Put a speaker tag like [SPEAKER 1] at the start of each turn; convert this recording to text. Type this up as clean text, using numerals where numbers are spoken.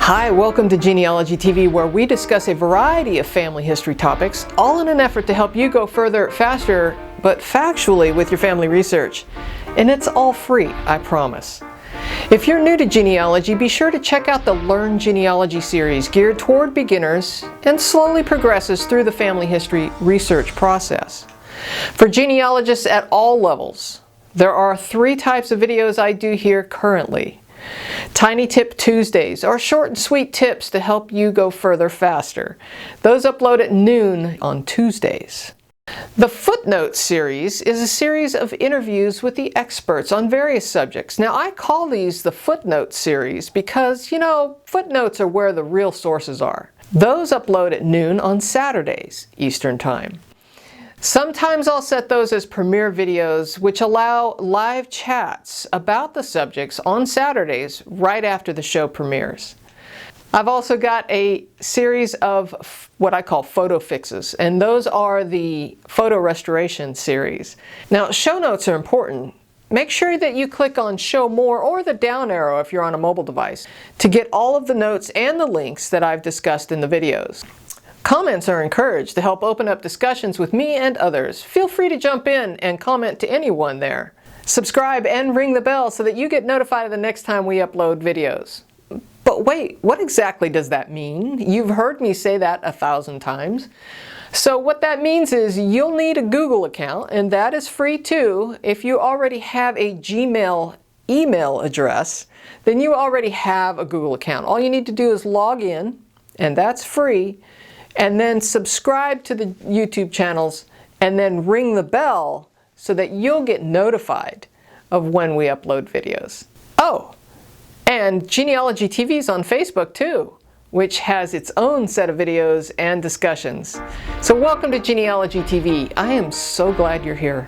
[SPEAKER 1] Hi, welcome to Genealogy TV, where we discuss a variety of family history topics, all in an effort to help you go further, faster, but factually with your family research. And it's all free, I promise. If you're new to genealogy, be sure to check out the Learn Genealogy series geared toward beginners and slowly progresses through the family history research process. For genealogists at all levels, there are 3 types of videos I do here currently. Tiny Tip Tuesdays are short and sweet tips to help you go further faster. Those upload at noon on Tuesdays. The Footnotes series is a series of interviews with the experts on various subjects. Now, I call these the Footnotes series because, footnotes are where the real sources are. Those upload at noon on Saturdays, Eastern Time. Sometimes I'll set those as premiere videos, which allow live chats about the subjects on Saturdays right after the show premieres. I've also got a series of what I call photo fixes, and those are the photo restoration series. Now, show notes are important. Make sure that you click on Show More or the down arrow if you're on a mobile device to get all of the notes and the links that I've discussed in the videos. Comments are encouraged to help open up discussions with me and others. Feel free to jump in and comment to anyone there. Subscribe and ring the bell so that you get notified the next time we upload videos. But wait, what exactly does that mean? You've heard me say that 1,000 times. So what that means is you'll need a Google account, and that is free too. If you already have a Gmail email address, then you already have a Google account. All you need to do is log in, and that's free. And then subscribe to the YouTube channels and then ring the bell so that you'll get notified of when we upload videos. Oh, and Genealogy TV is on Facebook too, which has its own set of videos and discussions. So welcome to Genealogy TV. I am so glad you're here.